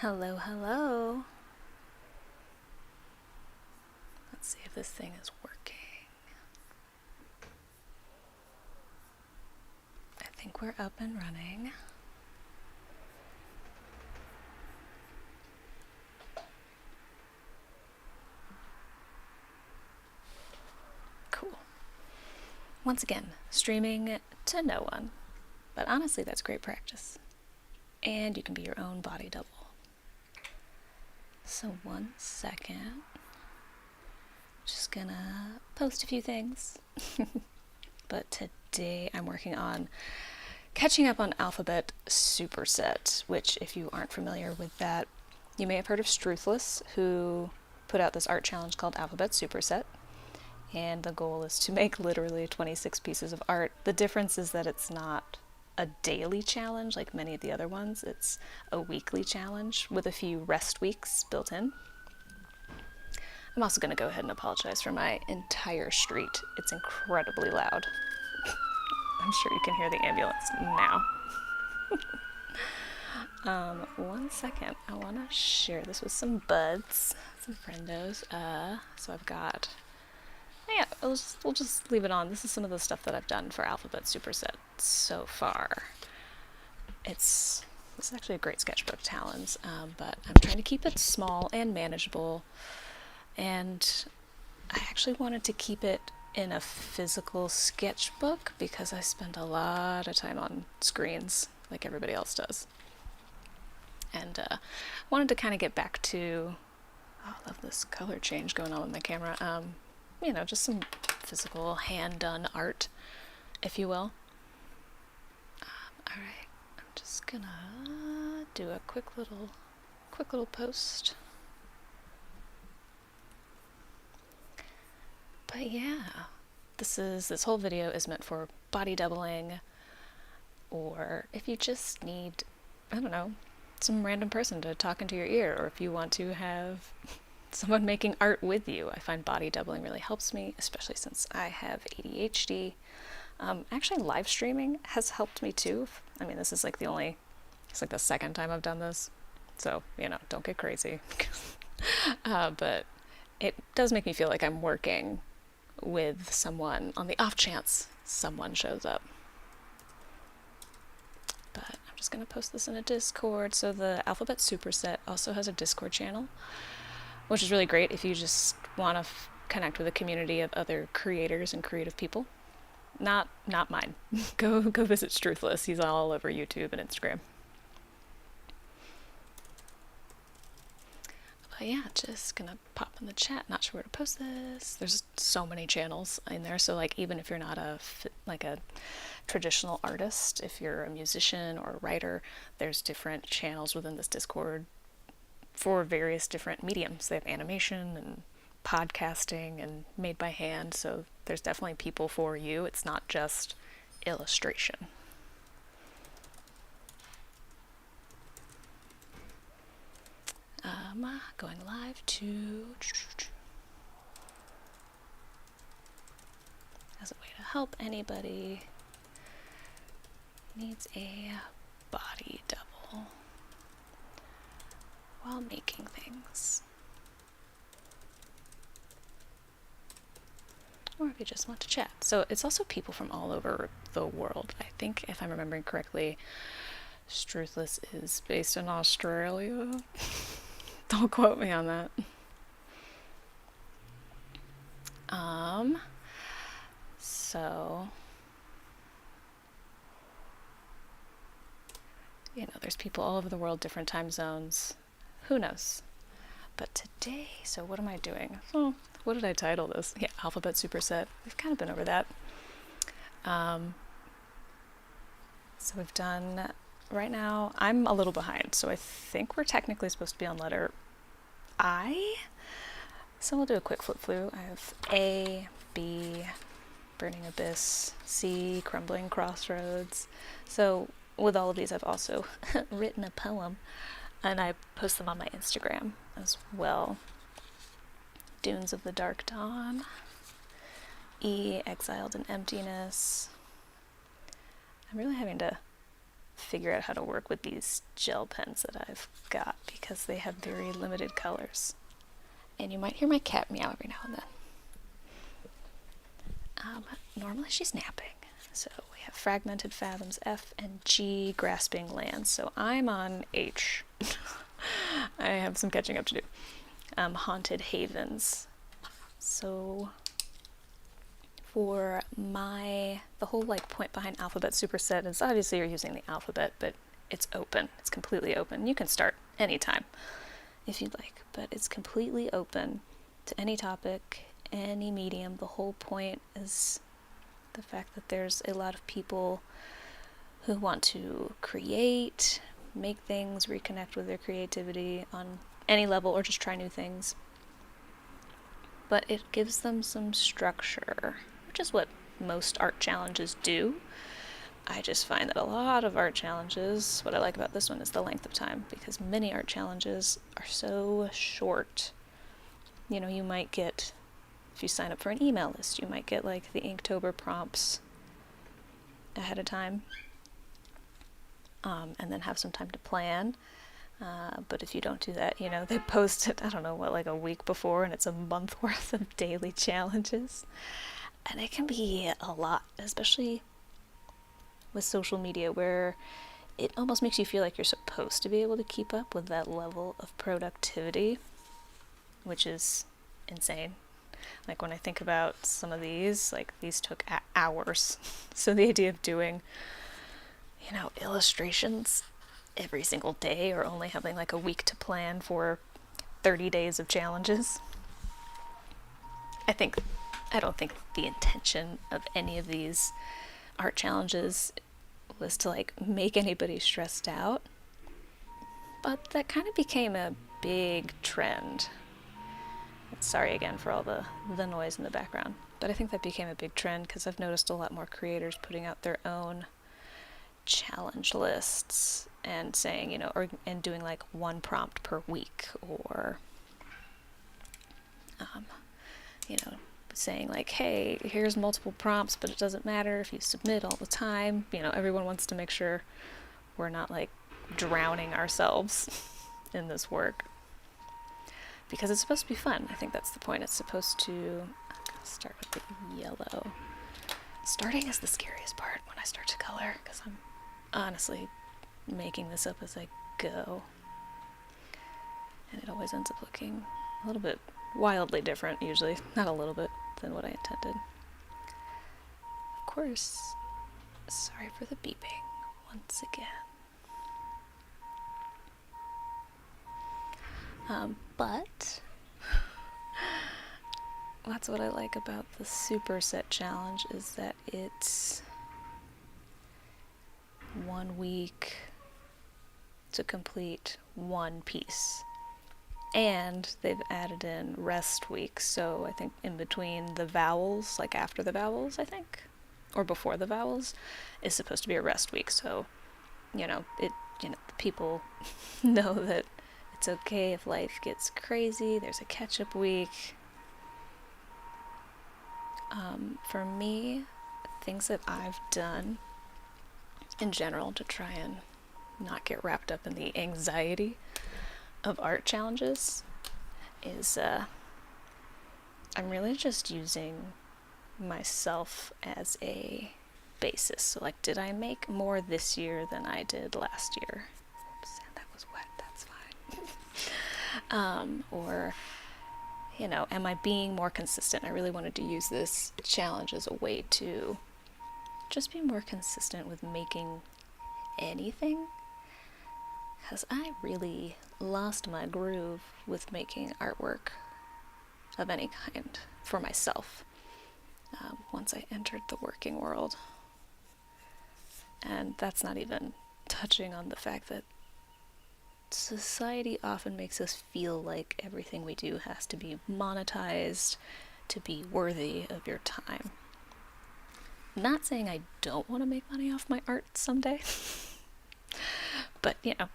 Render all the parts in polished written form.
Hello, hello. Let's see if this thing is working. I think we're up and running. Cool. Once again, streaming to no one. But honestly, that's great practice. And you can be your own body double. So 1 second. Just gonna post a few things. But today I'm working on catching up on Alphabet Superset, which if you aren't familiar with that, you may have heard of Struthless, who put out this art challenge called Alphabet Superset. And the goal is to make literally 26 pieces of art. The difference is that it's not a daily challenge like many of the other ones. It's a weekly challenge with a few rest weeks built in. I'm also going to go ahead and apologize for my entire street. It's incredibly loud. I'm sure you can hear the ambulance now. 1 second. I want to share this with some buds, some friendos. So I've got... Yeah, we'll just leave it on. This is some of the stuff that I've done for Alphabet Superset so far. This is actually a great sketchbook, Talons, but I'm trying to keep it small and manageable. And I actually wanted to keep it in a physical sketchbook because I spend a lot of time on screens like everybody else does. And wanted to kind of get back to... Oh, I love this color change going on with my camera. You know, just some physical hand-done art, if you will. Alright, I'm just gonna do a quick little post. But yeah, this whole video is meant for body doubling, or if you just need, I don't know, some random person to talk into your ear, or if you want to have someone making art with you. I find body doubling really helps me, especially since I have ADHD. Actually, live streaming has helped me too. I mean, this is like it's like the second time I've done this. So, you know, don't get crazy. But it does make me feel like I'm working with someone on the off chance someone shows up. But I'm just going to post this in a Discord. So the Alphabet Superset also has a Discord channel, which is really great if you just want to connect with a community of other creators and creative people. Not mine. Go visit Struthless. He's all over YouTube and Instagram. But yeah, just gonna pop in the chat. Not sure where to post this. There's so many channels in there. So like, even if you're not a traditional artist, if you're a musician or a writer, there's different channels within this Discord for various different mediums. They have animation and podcasting and made by hand, so there's definitely people for you. It's not just illustration. Going live to... as a way to help anybody needs a body double while making things. Or if you just want to chat. So it's also people from all over the world. I think, if I'm remembering correctly, Struthless is based in Australia. Don't quote me on that. So, you know, there's people all over the world, different time zones. Who knows? But today, so what am I doing? Oh, what did I title this? Yeah, Alphabet Superset. We've kind of been over that. So we've done, right now, I'm a little behind. So I think we're technically supposed to be on letter I. So we'll do a quick flip through. I have A, B, Burning Abyss, C, Crumbling Crossroads. So with all of these, I've also written a poem, and I post them on my Instagram as well. Dunes of the Dark Dawn. E, Exiled in Emptiness. I'm really having to figure out how to work with these gel pens that I've got because they have very limited colors. And you might hear my cat meow every now and then. Normally she's napping. So we have Fragmented Fathoms, F, and G, Grasping Lands. So I'm on H. I have some catching up to do. Haunted Havens. So for the whole like point behind Alphabet Superset is obviously you're using the alphabet, but it's open. It's completely open. You can start anytime if you'd like, but it's completely open to any topic, any medium. The whole point is the fact that there's a lot of people who want to create, make things, reconnect with their creativity on any level, or just try new things. But it gives them some structure, which is what most art challenges do. I just find that a lot of art challenges, what I like about this one is the length of time, because many art challenges are so short. You know, you might get, if you sign up for an email list, you might get like the Inktober prompts ahead of time, and then have some time to plan. But if you don't do that, you know, they post it, I don't know, like a week before, and it's a month worth of daily challenges. And it can be a lot, especially with social media, where it almost makes you feel like you're supposed to be able to keep up with that level of productivity, which is insane. Like when I think about some of these, like these took hours. So the idea of doing, you know, illustrations every single day, or only having like a week to plan for 30 days of challenges. I don't think the intention of any of these art challenges was to like make anybody stressed out, but that kind of became a big trend. Sorry again for all the noise in the background, but I think that became a big trend because I've noticed a lot more creators putting out their own challenge lists and saying, you know, and doing like one prompt per week, or you know, saying like, hey, here's multiple prompts, but it doesn't matter if you submit all the time. You know, everyone wants to make sure we're not like drowning ourselves in this work, because it's supposed to be fun. I think that's the point. It's supposed to, I'm gonna start with the yellow. Starting is the scariest part when I start to color, because I'm honestly making this up as I go, and it always ends up looking a little bit wildly different, usually, not a little bit, than what I intended. Of course, sorry for the beeping once again. But that's what I like about the Superset challenge, is that it's 1 week to complete one piece. And they've added in rest weeks, so I think in between the vowels, like after the vowels, I think, or before the vowels, is supposed to be a rest week. So, you know, people know that it's okay if life gets crazy. There's a catch-up week. For me, things that I've done in general to try and not get wrapped up in the anxiety of art challenges is I'm really just using myself as a basis. So like, did I make more this year than I did last year? Oops, that was wet, that's fine. Or, you know, am I being more consistent? I really wanted to use this challenge as a way to just be more consistent with making anything, because I really lost my groove with making artwork of any kind for myself once I entered the working world. And that's not even touching on the fact that society often makes us feel like everything we do has to be monetized to be worthy of your time. Not saying I don't want to make money off my art someday, but you know,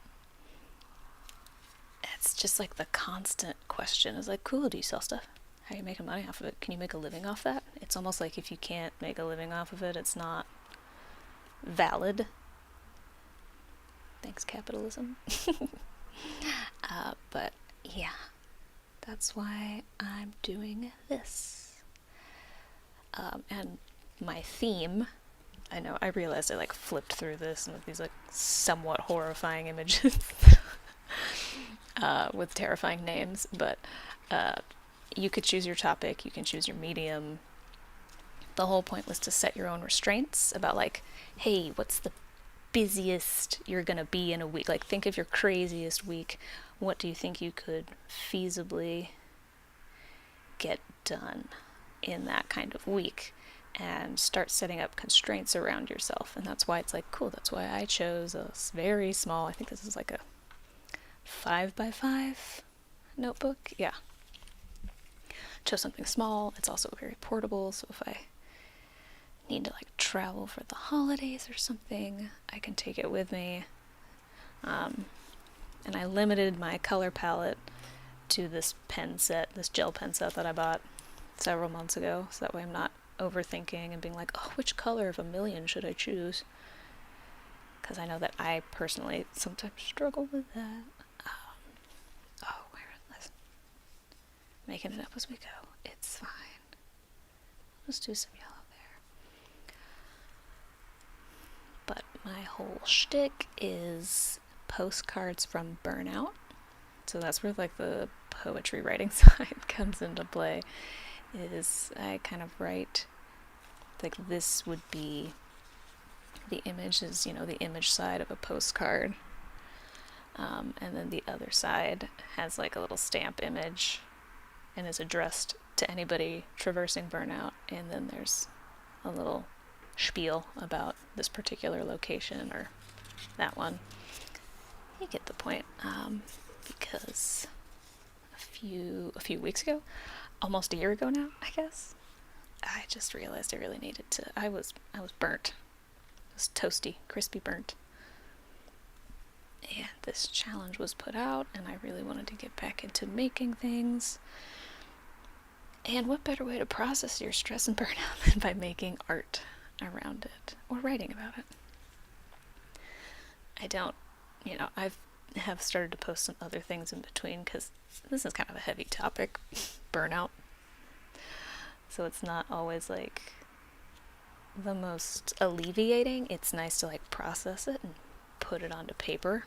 it's just like the constant question is like, cool, do you sell stuff? How are you making money off of it? Can you make a living off that? It's almost like if you can't make a living off of it, it's not valid. Thanks, capitalism. But yeah, that's why I'm doing this. And my theme, I realized I like flipped through this and these like somewhat horrifying images with terrifying names, but you could choose your topic, you can choose your medium. The whole point was to set your own restraints about like, hey, what's the busiest you're gonna be in a week? Like, think of your craziest week. What do you think you could feasibly get done in that kind of week? And start setting up constraints around yourself. And that's why it's like, cool, that's why I chose a very small, I think this is like a 5x5 notebook. Yeah. Chose something small. It's also very portable, so if I need to like travel for the holidays or something, I can take it with me. And I limited my color palette to this pen set, this gel pen set that I bought several months ago, so that way I'm not overthinking and being like, oh, which color of a million should I choose? Because I know that I personally sometimes struggle with that. Oh, where is this? Making it up as we go. It's fine. Let's do some yellow there. But my whole shtick is postcards from Burnout. So that's where like the poetry writing side comes into play. Is I kind of write like this would be the image is, the image side of a postcard. And then the other side has like a little stamp image and is addressed to anybody traversing Burnout. And then there's a little spiel about this particular location or that one. You get the point. Because a few weeks ago, almost a year ago now, I guess, I just realized I really needed to. I was burnt. I was toasty, crispy burnt. And this challenge was put out, and I really wanted to get back into making things. And what better way to process your stress and burnout than by making art around it or writing about it? I have started to post some other things in between because this is kind of a heavy topic, burnout. So it's not always like the most alleviating. It's nice to like process it and put it onto paper.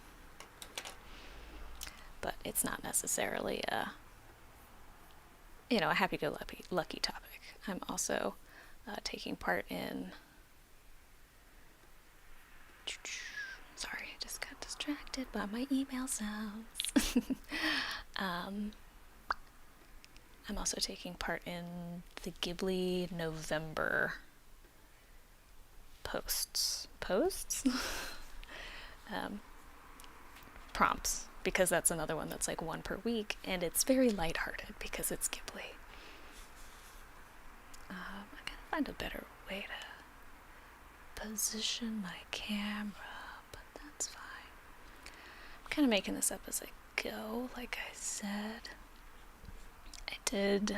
But it's not necessarily a happy-go-lucky topic. I'm also taking part in... Sorry, I just got distracted by my email sounds. I'm also taking part in the Ghibli November posts? Prompts, because that's another one that's like one per week, and it's very lighthearted because it's Ghibli. I gotta find a better way to position my camera, but that's fine. I'm kind of making this up as I go, like I said. I did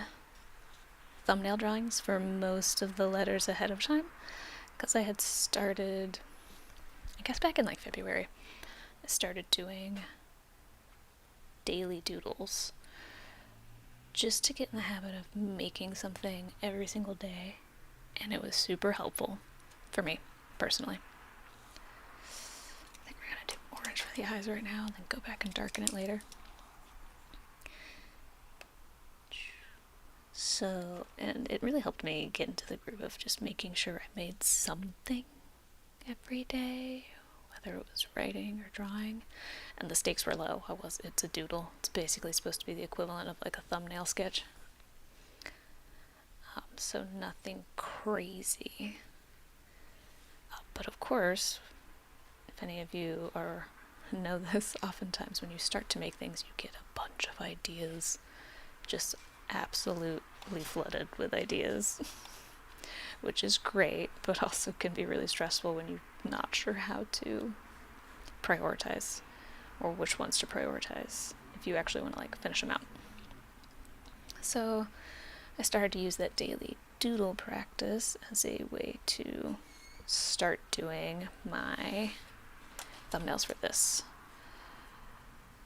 thumbnail drawings for most of the letters ahead of time, because I had started, I guess back in like February, I started doing daily doodles just to get in the habit of making something every single day, and it was super helpful for me personally. I think we're gonna do orange for the eyes right now and then go back and darken it later. So, and it really helped me get into the groove of just making sure I made something every day, whether it was writing or drawing, and the stakes were low. It's a doodle. It's basically supposed to be the equivalent of like a thumbnail sketch. So nothing crazy. But of course, if any of you know this, oftentimes when you start to make things, you get a bunch of ideas, just absolutely flooded with ideas, which is great, but also can be really stressful when you're not sure how to prioritize or which ones to prioritize if you actually want to like finish them out. So I started to use that daily doodle practice as a way to start doing my thumbnails for this.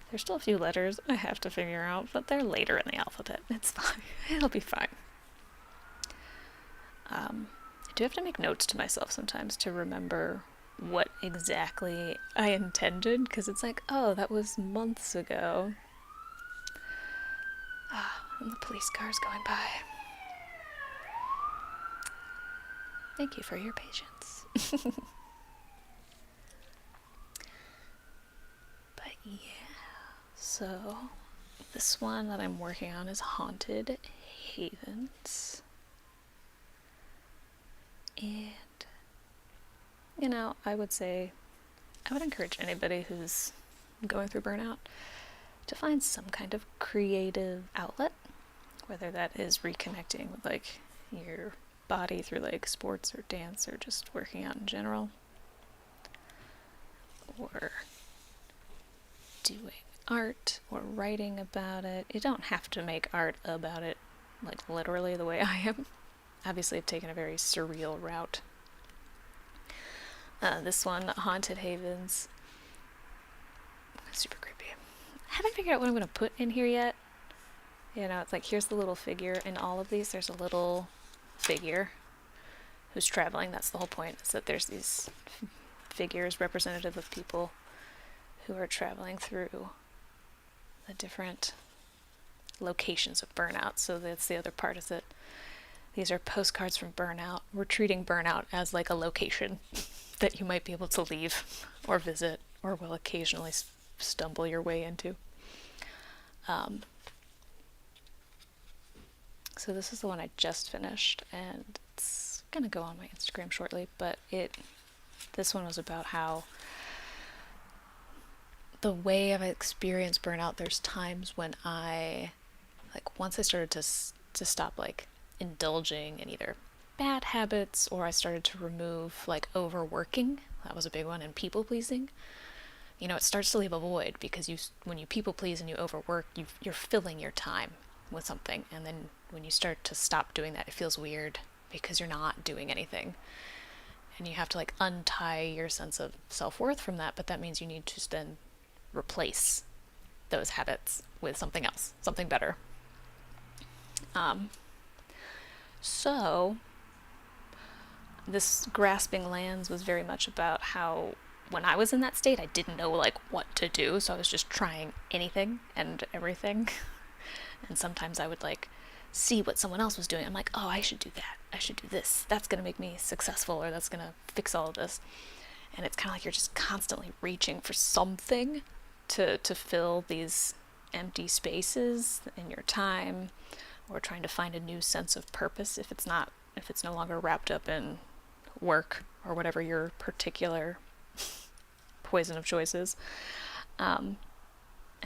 There's still a few letters I have to figure out, but they're later in the alphabet. It's fine. It'll be fine. I do have to make notes to myself sometimes to remember what exactly I intended, because it's like, oh, that was months ago. And the police car's going by. Thank you for your patience. But yeah, so this one that I'm working on is Haunted Havens. And, you know, I would encourage anybody who's going through burnout to find some kind of creative outlet, whether that is reconnecting with like your body through like sports or dance or just working out in general, or doing art or writing about it. You don't have to make art about it like literally the way I am. Obviously I've taken a very surreal route. This one, Haunted Havens, super creepy. I haven't figured out what I'm going to put in here yet. You know, it's like, here's the little figure. In all of these, there's a little figure who's traveling. That's the whole point, is that there's these figures representative of people who are traveling through the different locations of burnout. So that's the other part, is that these are postcards from burnout. We're treating burnout as like a location that you might be able to leave or visit, or will occasionally stumble your way into. So this is the one I just finished, and it's gonna go on my Instagram shortly, but this one was about how the way I've experienced burnout, there's times when once I started to stop like indulging in either bad habits, or I started to remove like overworking. That was a big one, and people pleasing. You know, it starts to leave a void, because when you people please and you overwork, you're filling your time with something, and then when you start to stop doing that, it feels weird because you're not doing anything, and you have to like untie your sense of self-worth from that. But that means you need to then replace those habits with something else, something better. So this Grasping Lands was very much about how when I was in that state, I didn't know like what to do, so I was just trying anything and everything. And sometimes I would like see what someone else was doing. I'm like, oh, I should do that. I should do this. That's gonna make me successful, or that's gonna fix all of this. And it's kind of like you're just constantly reaching for something to fill these empty spaces in your time, or trying to find a new sense of purpose if it's no longer wrapped up in work or whatever your particular poison of choice is. And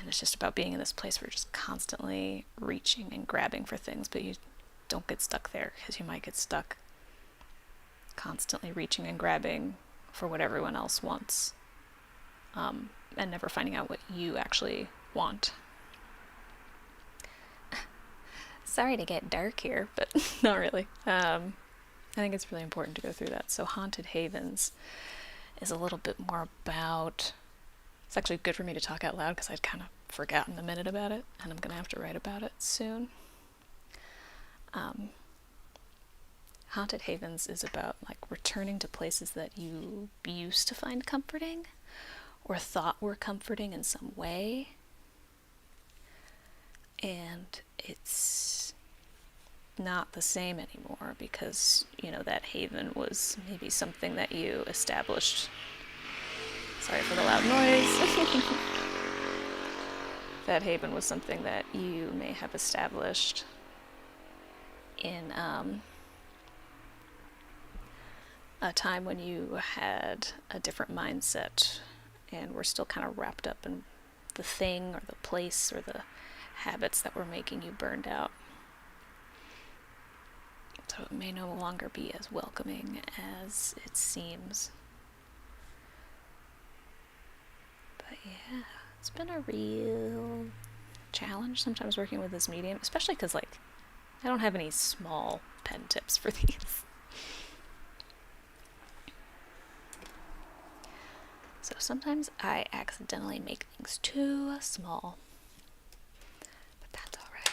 it's just about being in this place where you're just constantly reaching and grabbing for things, but you don't get stuck there, because you might get stuck constantly reaching and grabbing for what everyone else wants, and never finding out what you actually want. Sorry to get dark here, but not really. I think it's really important to go through that. So Haunted Havens is a little bit more about... It's actually good for me to talk out loud, because I'd kind of forgotten a minute about it, and I'm going to have to write about it soon. Haunted Havens is about like returning to places that you used to find comforting, or thought were comforting in some way. And it's not the same anymore, because, you know, that haven was maybe something that you established. Sorry for the loud noise. That haven was something that you may have established in a time when you had a different mindset and were still kind of wrapped up in the thing or the place or the habits that were making you burned out. So it may no longer be as welcoming as it seems. But yeah, it's been a real challenge sometimes working with this medium, especially because like I don't have any small pen tips for these. So sometimes I accidentally make things too small, but that's alright.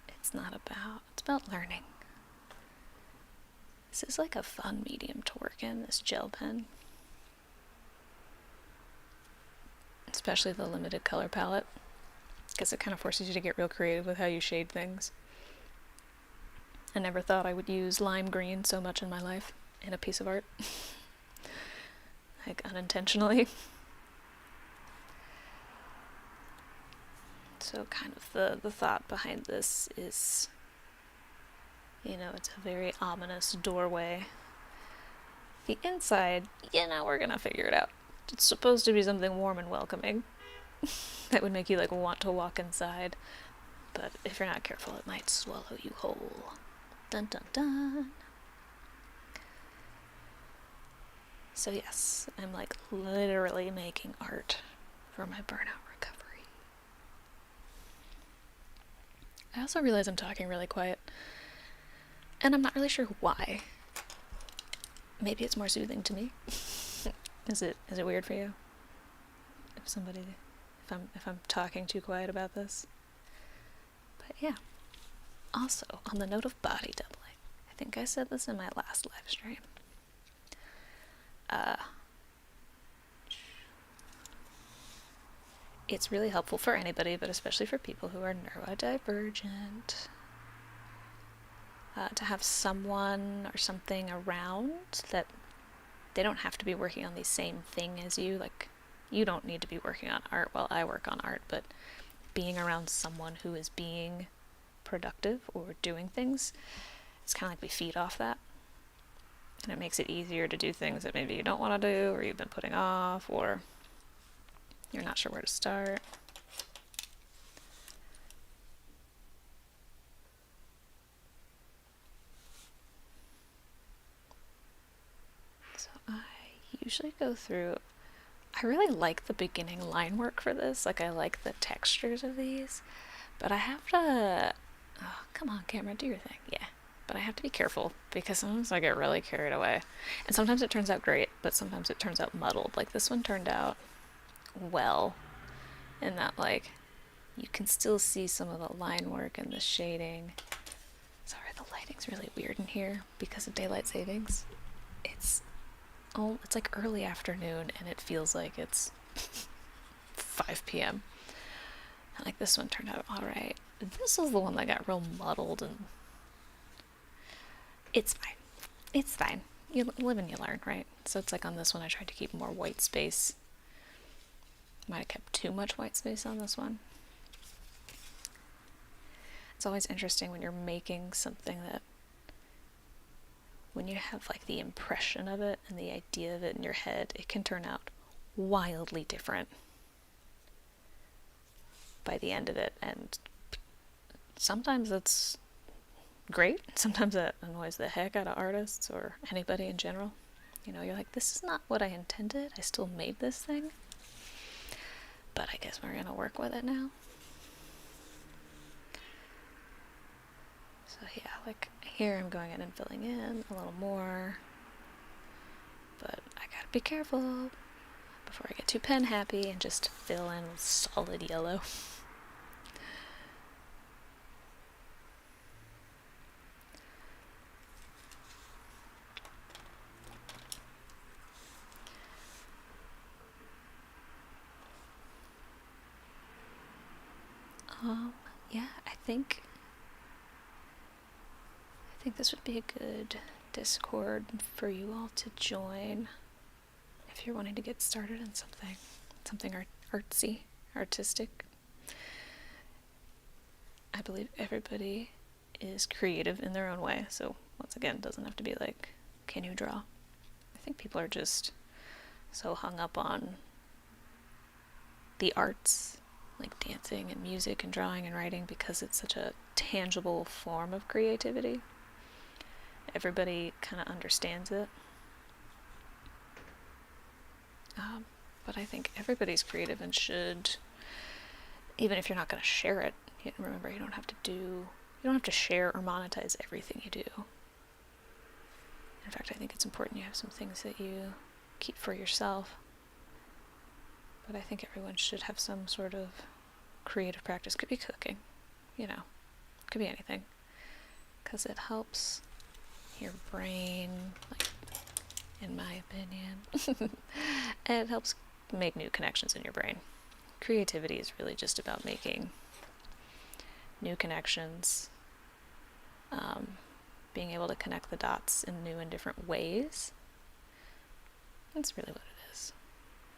It's about learning. This is like a fun medium to work in, this gel pen. Especially the limited color palette, because it kind of forces you to get real creative with how you shade things. I never thought I would use lime green so much in my life in a piece of art. Like unintentionally. So kind of the thought behind this is, it's a very ominous doorway. The inside, we're gonna figure it out. It's supposed to be something warm and welcoming that would make you want to walk inside, but if you're not careful, it might swallow you whole. Dun dun dun. So yes, I'm literally making art for my burnout recovery. I also realize I'm talking really quiet, and I'm not really sure why. Maybe it's more soothing to me. Is it weird for you? If I'm talking too quiet about this? But yeah. Also, on the note of body doubling, I think I said this in my last live stream. It's really helpful for anybody, but especially for people who are neurodivergent, to have someone or something around that they don't have to be working on the same thing as you. You don't need to be working on art while I work on art, but being around someone who is being productive or doing things, it's kind of like we feed off that. And it makes it easier to do things that maybe you don't want to do, or you've been putting off, or you're not sure where to start. So I usually go through, I really like the beginning line work for this. I like the textures of these, but I have to, oh, come on camera, do your thing. Yeah. But I have to be careful because sometimes I get really carried away. And sometimes it turns out great, but sometimes it turns out muddled. This one turned out well, in that you can still see some of the line work and the shading. Sorry, the lighting's really weird in here because of daylight savings. It's early afternoon and it feels like it's 5 p.m. And this one turned out alright. This is the one that got real muddled, and it's fine. It's fine. You live and you learn, right? So it's on this one I tried to keep more white space. Might have kept too much white space on this one. It's always interesting when you're making something that, when you have the impression of it and the idea of it in your head, it can turn out wildly different by the end of it. And sometimes it's great. Sometimes that annoys the heck out of artists or anybody in general. You're this is not what I intended. I still made this thing. But I guess we're gonna work with it now. So yeah, here I'm going in and filling in a little more. But I gotta be careful before I get too pen happy and just fill in with solid yellow. Yeah, I think this would be a good Discord for you all to join if you're wanting to get started in something artsy, artistic. I believe everybody is creative in their own way, so once again, it doesn't have to be can you draw? I think people are just so hung up on the arts, dancing and music and drawing and writing, because it's such a tangible form of creativity. Everybody kind of understands it. But I think everybody's creative and should, even if you're not going to share it, remember, you don't have to share or monetize everything you do. In fact, I think it's important you have some things that you keep for yourself. But I think everyone should have some sort of creative practice. Could be cooking, could be anything. Because it helps your brain, like, in my opinion, and it helps make new connections in your brain. Creativity is really just about making new connections, being able to connect the dots in new and different ways. That's really what it is.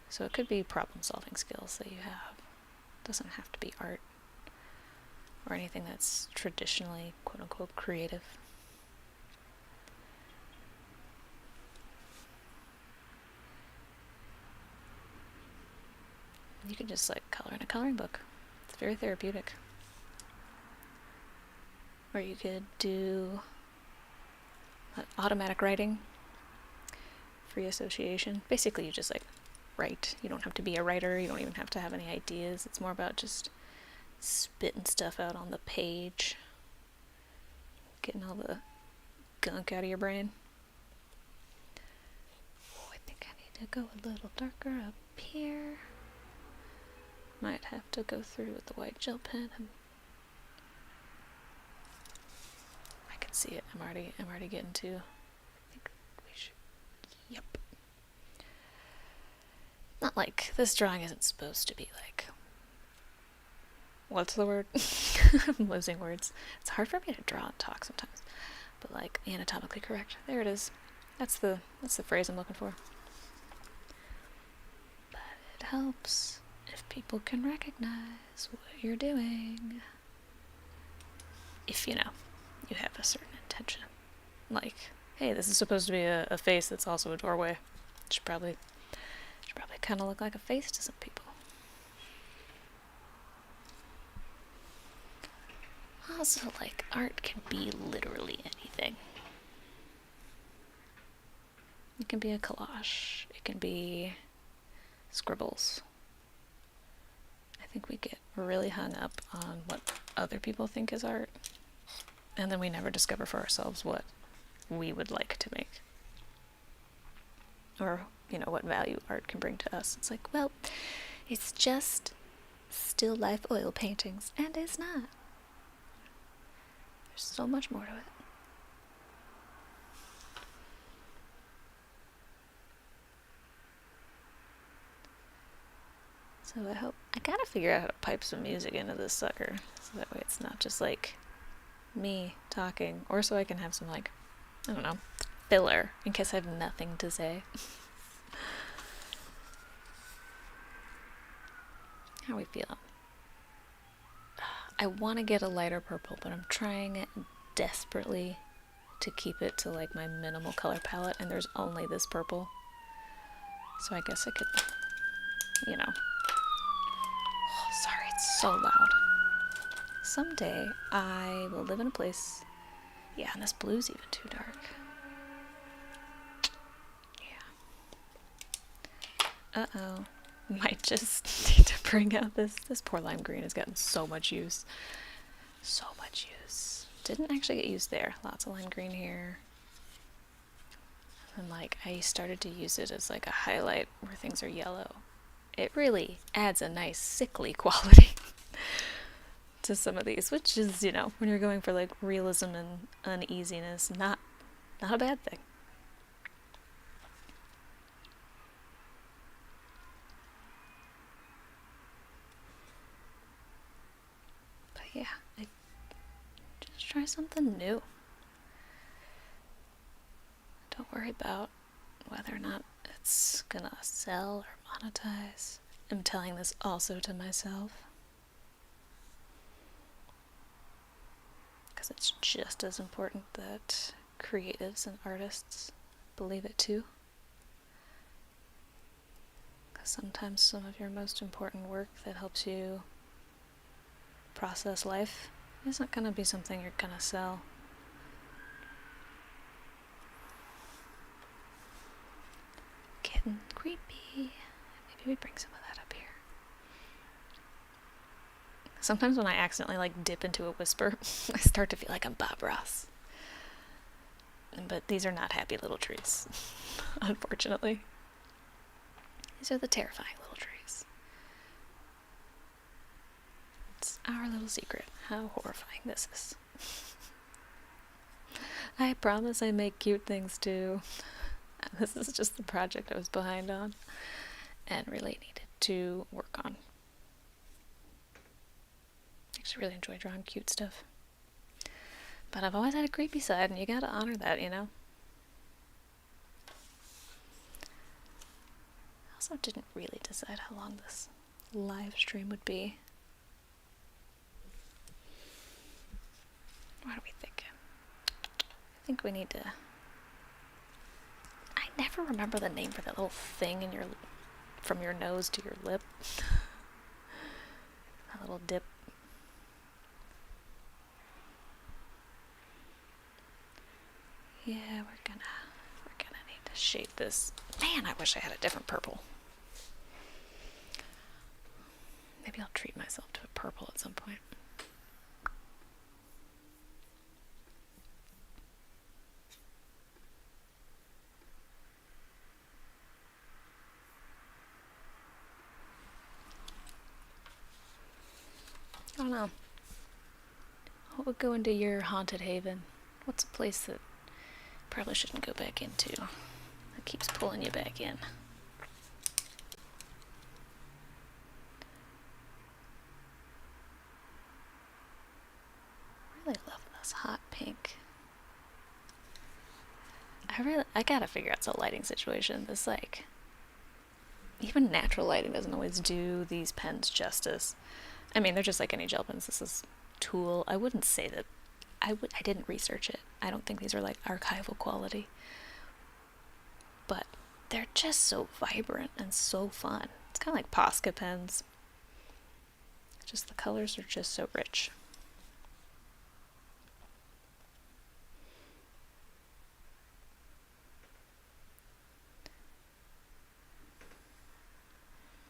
So it could be problem-solving skills that you have. It doesn't have to be art or anything that's traditionally quote-unquote creative. You could just color in a coloring book. It's very therapeutic. Or you could do automatic writing, free association. Basically, you just write. You don't have to be a writer. You don't even have to have any ideas. It's more about just spitting stuff out on the page, getting all the gunk out of your brain. Oh, I think I need to go a little darker up here. Might have to go through with the white gel pen. I can see it. I'm already getting to. I think we should. Yep. Not like this drawing isn't supposed to be what's the word? I'm losing words. It's hard for me to draw and talk sometimes. But anatomically correct. There it is. That's the phrase I'm looking for. But it helps if people can recognize what you're doing. If you have a certain intention. Hey, this is supposed to be a face that's also a doorway. It should probably kind of look like a face to some people. Also, art can be literally anything. It can be a collage. It can be scribbles. I think we get really hung up on what other people think is art, and then we never discover for ourselves what we would like to make. Or, what value art can bring to us. It's well, it's just still life oil paintings, and it's not. There's so much more to it. So I gotta figure out how to pipe some music into this sucker, so that way it's not just me talking, or so I can have some I don't know, filler in case I have nothing to say. How are we feeling? I want to get a lighter purple, but I'm trying desperately to keep it to my minimal color palette, and there's only this purple. So I guess I could, Oh, sorry, it's so loud. Someday I will live in a place. Yeah, and this blue's even too dark. Yeah. Uh-oh. Might just need to bring out this poor lime green has gotten so much use. So much use. Didn't actually get used there. Lots of lime green here. And I started to use it as a highlight where things are yellow. It really adds a nice sickly quality to some of these, which is, when you're going for realism and uneasiness, not a bad thing. But yeah, I just try something new. Don't worry about whether or not it's gonna sell or monetize. I'm telling this also to myself, because it's just as important that creatives and artists believe it too. Because sometimes some of your most important work that helps you process life isn't going to be something you're going to sell. Getting creepy. Maybe we bring some of that up here. Sometimes when I accidentally dip into a whisper, I start to feel like I'm Bob Ross. But these are not happy little trees, unfortunately. These are the terrifying little trees. It's our little secret, how horrifying this is. I promise I make cute things too. This is just the project I was behind on and really needed to work on. I actually really enjoy drawing cute stuff. But I've always had a creepy side, and you gotta honor that, you know? I also didn't really decide how long this live stream would be. What are we thinking? I think we need to... I never remember the name for that little thing in your... from your nose to your lip. A little dip. Yeah, we're gonna need to shape this. Man, I wish I had a different purple. Maybe I'll treat myself to a purple at some point. I don't know. What would go into your haunted haven? What's a place that probably shouldn't go back into? That keeps pulling you back in. Really loving this hot pink. I gotta figure out some lighting situation. This, like, even natural lighting doesn't always do these pens justice. I mean, they're just like any gel pens. This is Tool. I wouldn't say that. I didn't research it. I don't think these are like archival quality. But they're just so vibrant and so fun. It's kind of like Posca pens. Just the colors are just so rich.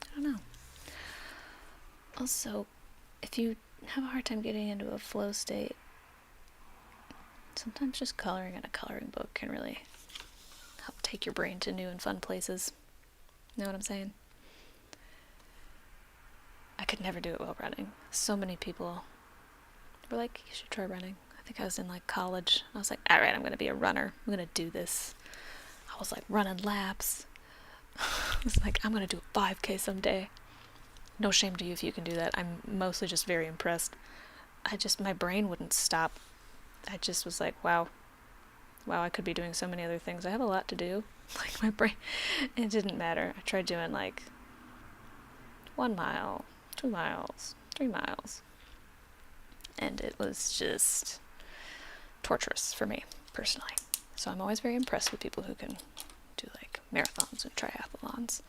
I don't know. Also, if you have a hard time getting into a flow state, sometimes just coloring in a coloring book can really help take your brain to new and fun places. You know what I'm saying? I could never do it while running. So many people were like, you should try running. I think I was in like college. I was like, alright, I'm gonna be a runner. I'm gonna do this. I was like running laps. I was like, I'm gonna do a 5K someday. No shame to you if you can do that. I'm mostly just very impressed. My brain wouldn't stop. I just was like, wow, I could be doing so many other things. I have a lot to do. Like, my brain, it didn't matter. I tried doing like 1 mile, 2 miles, 3 miles. And it was just torturous for me, personally. So I'm always very impressed with people who can do like marathons and triathlons.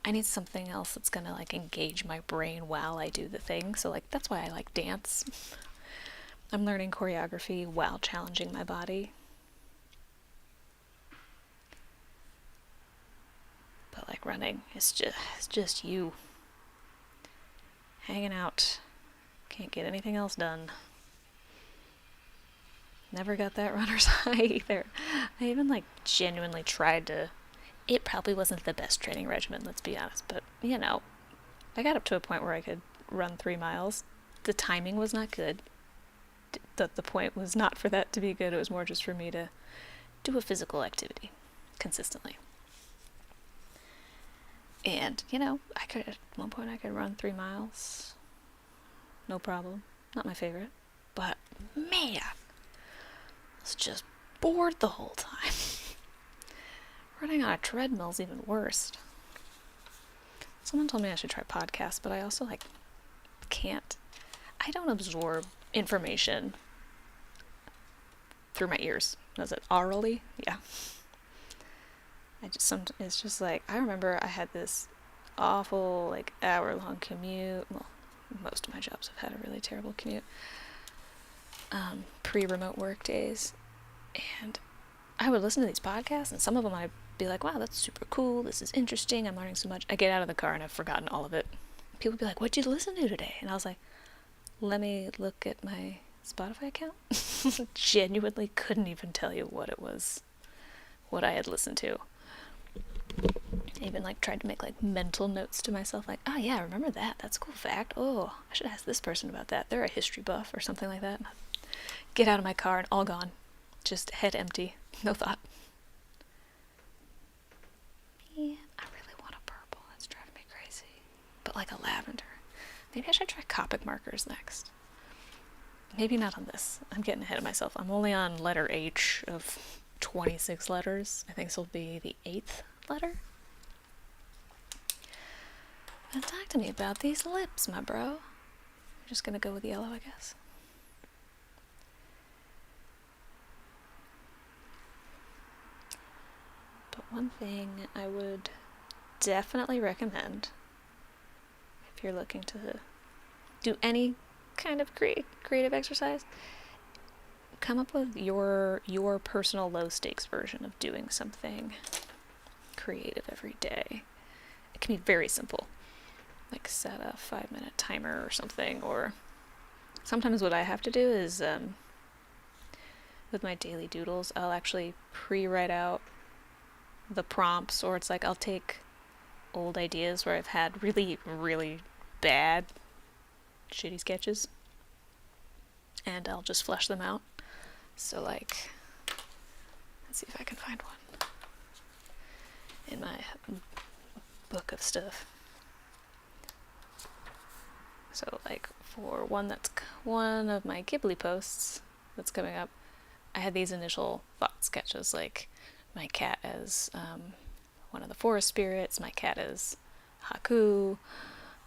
I need something else that's gonna like engage my brain while I do the thing. So like that's why I like dance. I'm learning choreography while challenging my body. But like running is just you hanging out. Can't get anything else done. Never got that runner's high either. I even like genuinely tried to. It probably wasn't the best training regimen, let's be honest, but you know, I got up to a point where I could run 3 miles. The timing was not good. The point was not for that to be good. It was more just for me to do a physical activity consistently. And, you know, at one point I could run 3 miles. No problem. Not my favorite. But, man, I was just bored the whole time. Running on a treadmill is even worse. Someone told me I should try podcasts, but I also, like, can't. I don't absorb information through my ears. Is it orally? Yeah. It's just like, I remember I had this awful, like, hour-long commute. Well, most of my jobs have had a really terrible commute. Pre-remote work days. And I would listen to these podcasts, and some of them I'd be like, wow, that's super cool. This is interesting. I'm learning so much. I get out of the car and I've forgotten all of it. People would be like, what'd you listen to today? And I was like, let me look at my Spotify account. Genuinely couldn't even tell you what it was what I had listened to. I even like tried to make like mental notes to myself, like, oh yeah, remember that, that's a cool fact, oh, I should ask this person about that, they're a history buff or something like that. Get out of my car and all gone, just head empty, no thought. Man, I really want a purple, that's driving me crazy, but like a lavender. Maybe I should try Copic markers next. Maybe not on this, I'm getting ahead of myself. I'm only on letter H of 26 letters. I think this will be the 8th letter. Now talk to me about these lips, my bro. I'm just gonna go with yellow, I guess. But one thing I would definitely recommend if you're looking to do any kind of creative exercise, come up with your personal low stakes version of doing something creative every day. It can be very simple, like set a 5-minute timer or something, or sometimes what I have to do is with my daily doodles, I'll actually pre-write out the prompts, or it's like I'll take old ideas where I've had really, really bad, shitty sketches, and I'll just flesh them out. So like, let's see if I can find one in my book of stuff. So like for one of my Ghibli posts that's coming up, I had these initial thought sketches, like my cat as one of the forest spirits, my cat as Haku,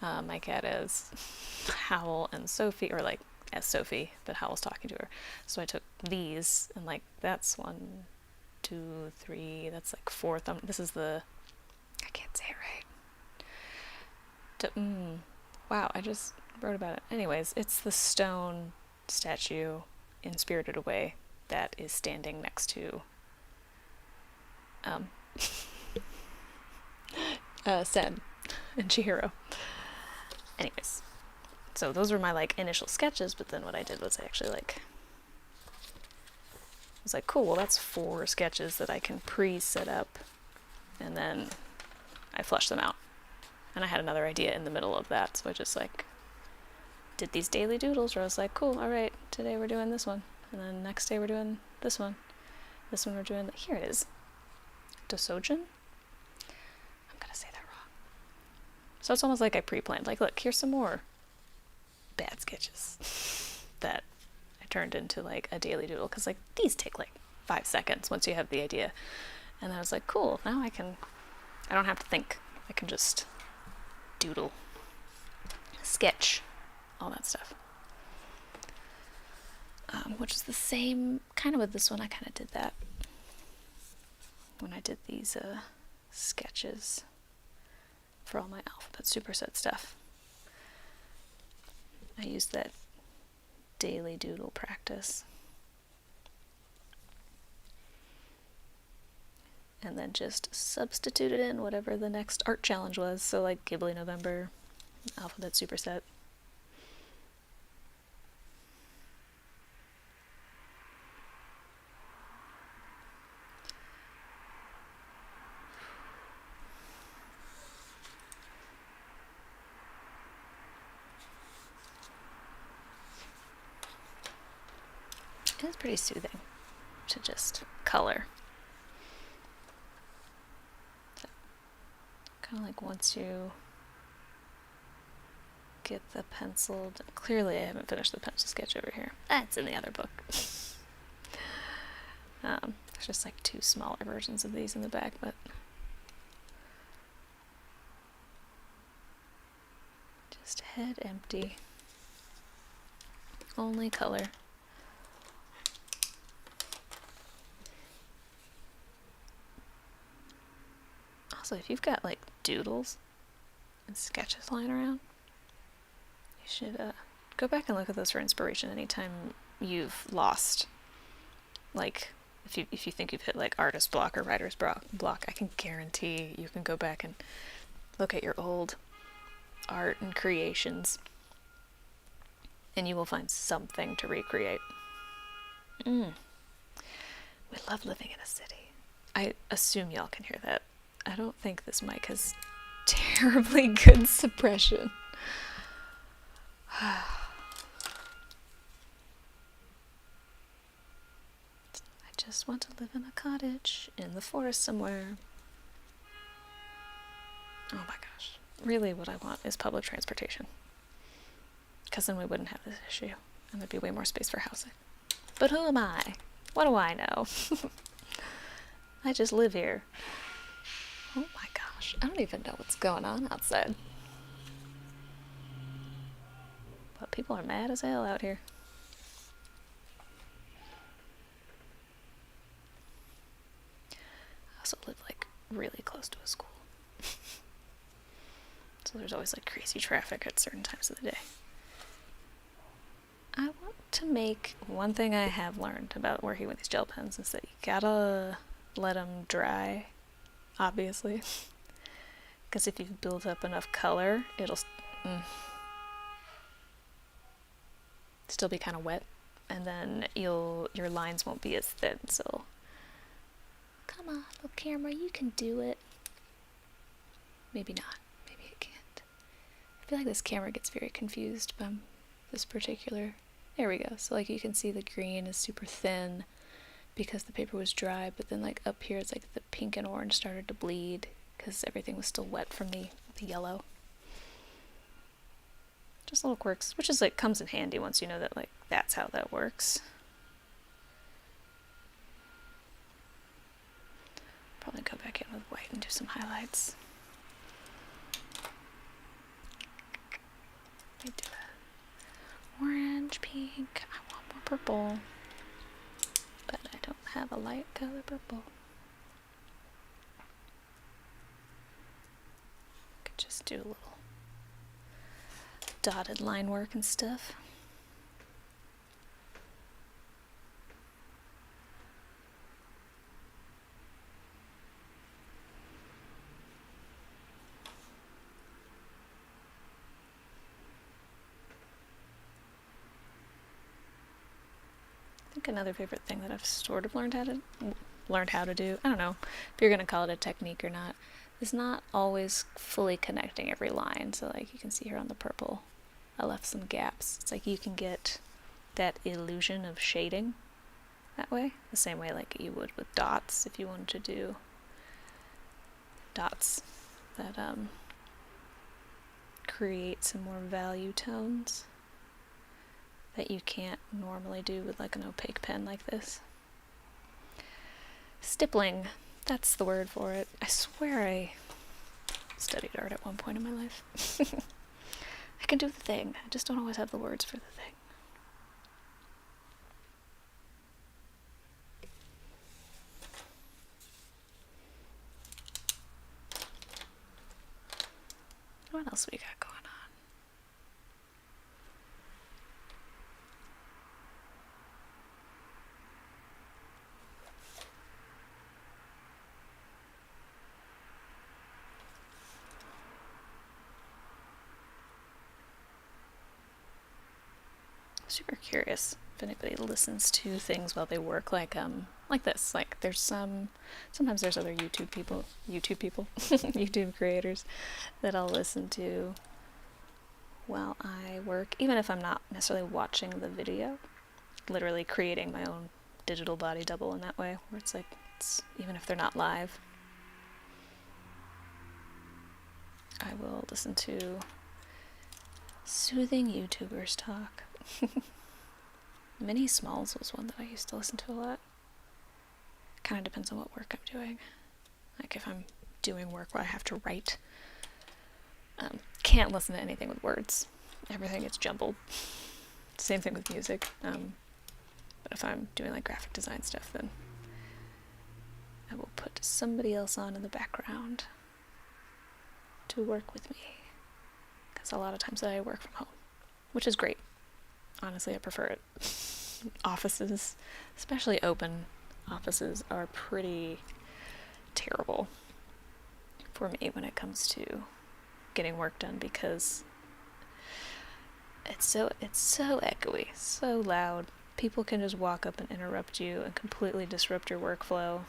my cat as Howl and Sophie, or like as Sophie, but Howl's talking to her. So I took these, and like that's 1, 2, 3, that's like 4 this is the, I can't say it right. Wow, I just wrote about it. Anyways, it's the stone statue in Spirited Away that is standing next to Sen and Chihiro. Anyways, so those were my like initial sketches, but then what I did was I actually like was like, cool, well that's 4 sketches that I can pre-set up, and then I flushed them out. And I had another idea in the middle of that, so I just like did these daily doodles where I was like, cool, alright, today we're doing this one, and then next day we're doing this one. This one we're doing, here it is, Dosojin? I'm gonna say that wrong. So it's almost like I pre-planned, like, look, here's some more bad sketches that I turned into like a daily doodle, because like these take like 5 seconds once you have the idea. And I was like, cool, now I don't have to think, I can just doodle, sketch, all that stuff. Which is the same kind of with this one. I kind of did that when I did these sketches for all my Alphabet Superset stuff. I used that daily doodle practice. And then just substituted in whatever the next art challenge was. So like Ghibli November, Alphabet Superset. It's pretty soothing to just color. Kind of like once you get the penciled, clearly I haven't finished the pencil sketch over here. It's in the other book. There's just like 2 smaller versions of these in the back, but just head empty. Only color. Also, if you've got like doodles and sketches lying around, you should go back and look at those for inspiration anytime you've lost, like if you think you've hit like artist block or writer's block, I can guarantee you can go back and look at your old art and creations, and you will find something to recreate. We love living in a city. I assume y'all can hear that. I don't think this mic has terribly good suppression. I just want to live in a cottage in the forest somewhere. Oh my gosh. Really what I want is public transportation. Because then we wouldn't have this issue. And there'd be way more space for housing. But who am I? What do I know? I just live here. Oh my gosh. I don't even know what's going on outside. But people are mad as hell out here. I also live like really close to a school. So there's always like crazy traffic at certain times of the day. I want to make one thing I have learned about working with these gel pens is that you gotta let them dry, obviously. Because if you've built up enough color, it'll still be kind of wet, and then your lines won't be as thin. So come on, little camera, you can do it. Maybe not. Maybe it can't. I feel like this camera gets very confused by this particular. There we go. So like you can see the green is super thin because the paper was dry, but then like up here it's like the pink and orange started to bleed because everything was still wet from the yellow. Just little quirks, which is like comes in handy once you know that like that's how that works. Probably go back in with white and do some highlights. Let me do that. Orange, pink, I want more purple. But I don't have a light color purple. Could just do a little dotted line work and stuff. I think another favorite thing that I've sort of learned how to do, I don't know if you're gonna call it a technique or not, is not always fully connecting every line. So like you can see here on the purple, I left some gaps. It's like you can get that illusion of shading that way, the same way like you would with dots if you wanted to do dots that create some more value tones that you can't normally do with like an opaque pen like this. Stippling, that's the word for it. I swear I studied art at one point in my life. I can do the thing, I just don't always have the words for the thing. What else we got going on? Super curious if anybody listens to things while they work, like this. Like there's sometimes there's other YouTube YouTube creators that I'll listen to while I work, even if I'm not necessarily watching the video, literally creating my own digital body double in that way, where it's like, even if they're not live, I will listen to soothing YouTubers talk. Minnie Smalls was one that I used to listen to a lot. Kind of depends on what work I'm doing. Like if I'm doing work where I have to write, can't listen to anything with words. Everything gets jumbled. Same thing with music. But if I'm doing like graphic design stuff, then I will put somebody else on in the background to work with me. Because a lot of times I work from home, which is great. Honestly, I prefer it. Offices, especially open offices, are pretty terrible for me when it comes to getting work done, because it's so echoey, so loud. People can just walk up and interrupt you and completely disrupt your workflow.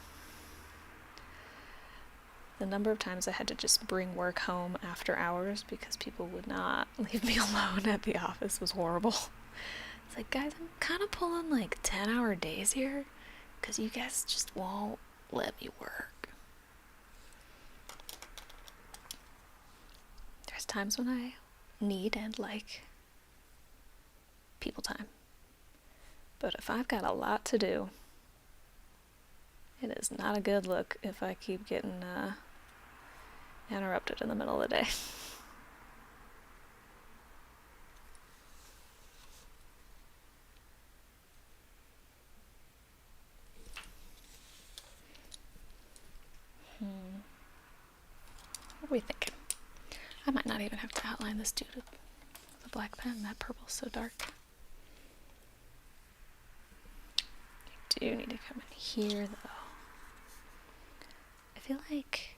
the number of times I had to just bring work home after hours because people would not leave me alone at the office was horrible. It's like, guys, I'm kind of pulling like 10-hour days here because you guys just won't let me work. There's times when I need and like people time. But if I've got a lot to do, it is not a good look if I keep getting interrupted in the middle of the day. What are we thinking? I might not even have to outline this dude with a black pen. That purple's so dark. I do need to come in here, though. I feel like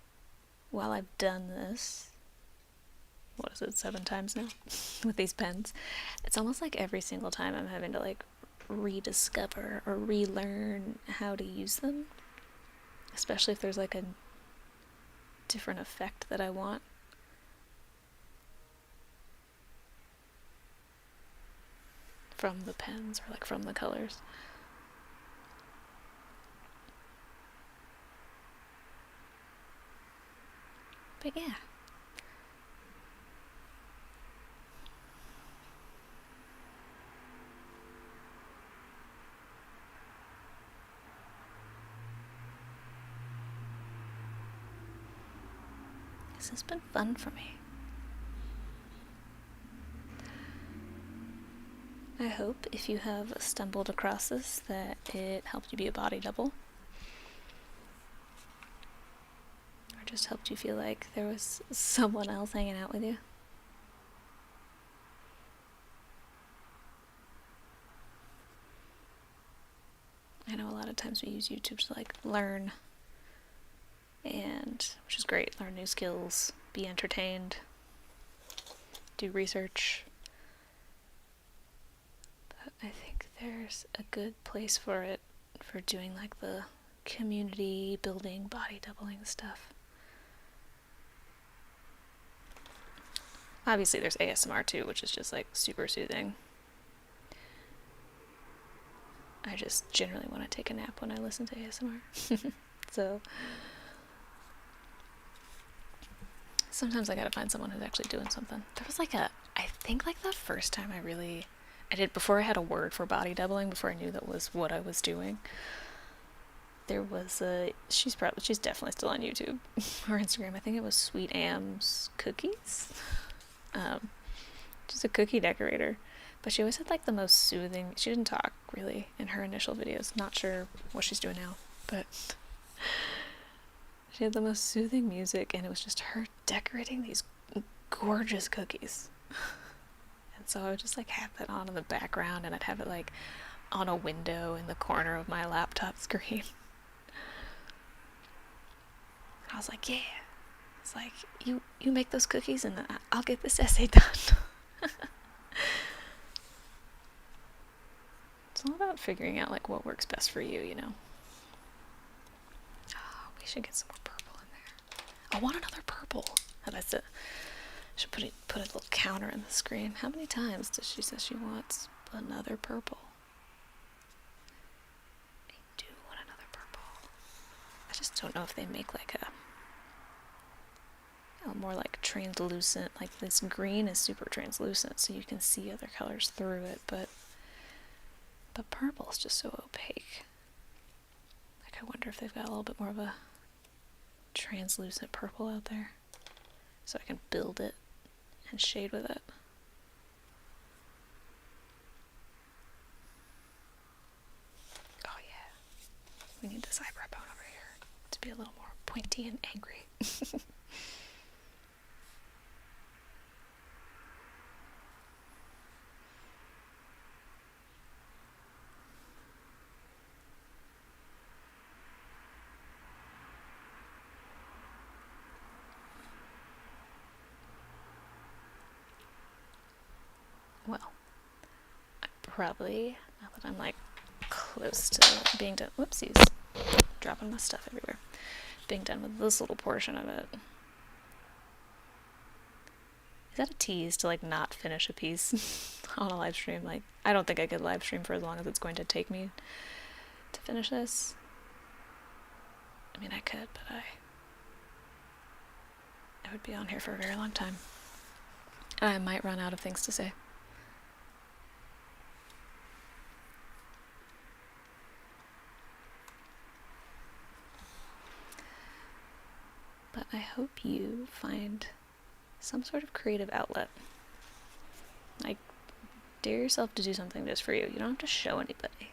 while I've done this, what is it, 7 times now with these pens, it's almost like every single time I'm having to like rediscover or relearn how to use them, especially if there's like a different effect that I want. From the pens or like from the colors. But yeah. This has been fun for me. I hope if you have stumbled across this that it helped you be a body double. Or just helped you feel like there was someone else hanging out with you. I know a lot of times we use YouTube to like learn, and which is great, learn new skills, be entertained, do research. But I think there's a good place for it for doing like the community building, body doubling stuff. Obviously there's ASMR too, which is just like super soothing. I just generally want to take a nap when I listen to ASMR. So sometimes I gotta find someone who's actually doing something. There was like I think like the first time I did, before I had a word for body doubling, before I knew that was what I was doing, there was she's definitely still on YouTube or Instagram. I think it was Sweet Am's Cookies. She's a cookie decorator. But she always had like the most soothing, she didn't talk really in her initial videos. Not sure what she's doing now, but she had the most soothing music, and it was just her decorating these gorgeous cookies. And so I would just like have that on in the background, and I'd have it like on a window in the corner of my laptop screen. I was like, yeah. It's like, you make those cookies and I'll get this essay done. It's all about figuring out like what works best for you, you know. Oh, we should get some more purple in there. I want another purple. That's it. I should put a little counter in the screen. How many times does she say she wants another purple? I do want another purple. I just don't know if they make like a more like translucent, like this green is super translucent so you can see other colors through it, but the purple is just so opaque. Like I wonder if they've got a little bit more of a translucent purple out there so I can build it and shade with it. Oh yeah, we need this eyebrow bone over here to be a little more pointy and angry. Well, I probably, now that I'm like close to being done, whoopsies, dropping my stuff everywhere. being done with this little portion of it. Is that a tease to, like, not finish a piece on a live stream? Like, I don't think I could live stream for as long as it's going to take me to finish this. I mean, I could, but I would be on here for a very long time. And I might run out of things to say. But I hope you find some sort of creative outlet. Like, dare yourself to do something just for you. You don't have to show anybody.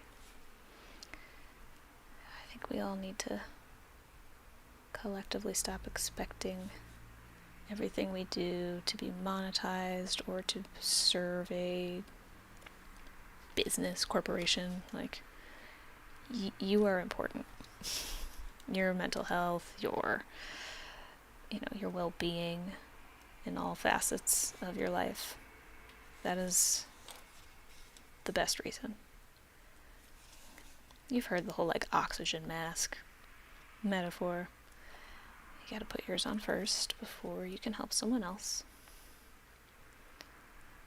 I think we all need to collectively stop expecting everything we do to be monetized or to serve a business corporation. Like, you are important. Your mental health, your well-being in all facets of your life. That is the best reason. You've heard the whole, like, oxygen mask metaphor. You gotta put yours on first before you can help someone else.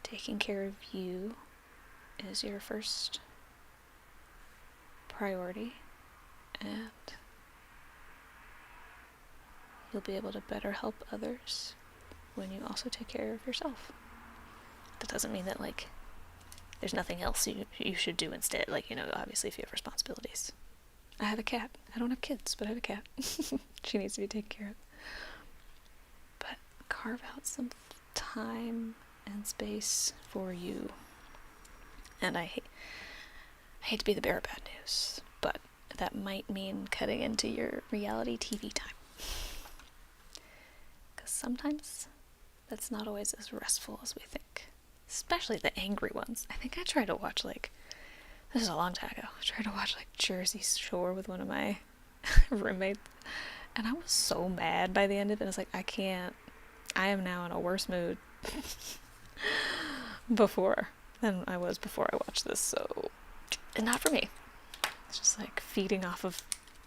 Taking care of you is your first priority, and you'll be able to better help others when you also take care of yourself. That doesn't mean that, like, there's nothing else you should do instead. Like, obviously if you have responsibilities. I have a cat. I don't have kids, but I have a cat. She needs to be taken care of. But carve out some time and space for you. And I hate to be the bearer of bad news, but that might mean cutting into your reality TV time. Because sometimes that's not always as restful as we think. Especially the angry ones. I think I tried to watch, this is a long time ago, I tried to watch, Jersey Shore with one of my roommates, and I was so mad by the end of it. I was like, I am now in a worse mood than I was before I watched this, so, and not for me. It's just, feeding off of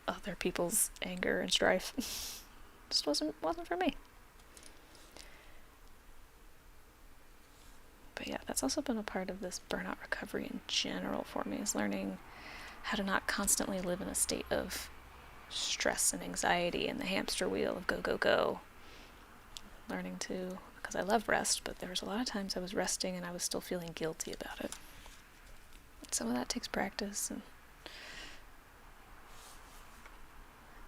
other people's anger and strife. Just wasn't for me. But yeah, that's also been a part of this burnout recovery in general for me, is learning how to not constantly live in a state of stress and anxiety and the hamster wheel of go, go, go. Learning to, because I love rest, but there was a lot of times I was resting and I was still feeling guilty about it. Some of that takes practice, and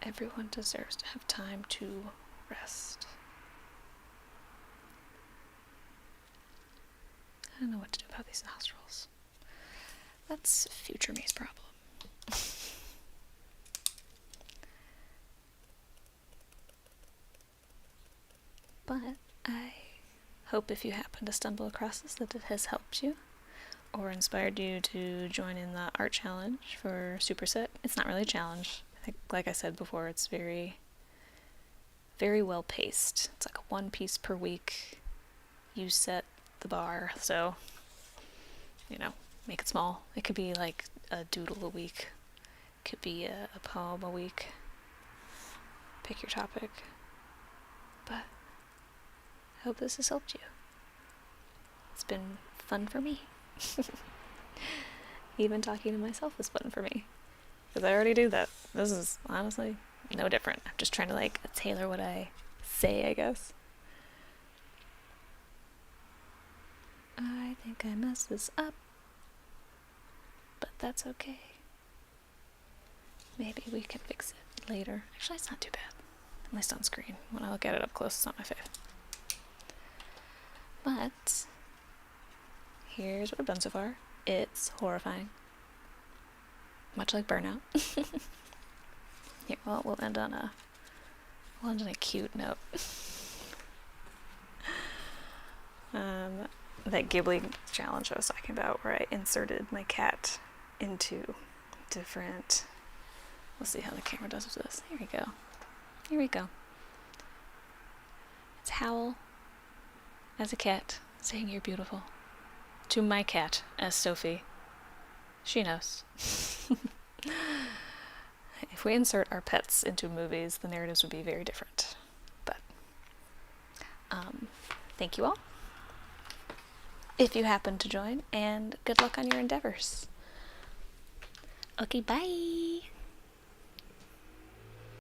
everyone deserves to have time to rest. I don't know what to do about these nostrils. That's future me's problem. But I hope if you happen to stumble across this that it has helped you or inspired you to join in the art challenge for Superset. It's not really a challenge. I think, like I said before, it's very, very well paced. It's like one piece per week. You set the bar, so make it small. It could be like a doodle a week, it could be a poem a week. Pick your topic. But I hope this has helped you. It's been fun for me. Even talking to myself is fun for me, because I already do that. This is honestly no different. I'm just trying to tailor what I say, I guess. I think I messed this up, but that's okay. Maybe we can fix it later. Actually, it's not too bad. At least on screen. When I look at it up close, it's not my fave. But here's what I've done so far. It's horrifying. Much like Burnout. Here, well, we'll end on a cute note. That Ghibli challenge I was talking about, where I inserted my cat into different... We'll see how the camera does with this. Here we go. Here we go. It's Howl as a cat saying you're beautiful. To my cat as Sophie. She knows. If we insert our pets into movies, the narratives would be very different. But thank you all, if you happen to join, and good luck on your endeavors. Okay, bye!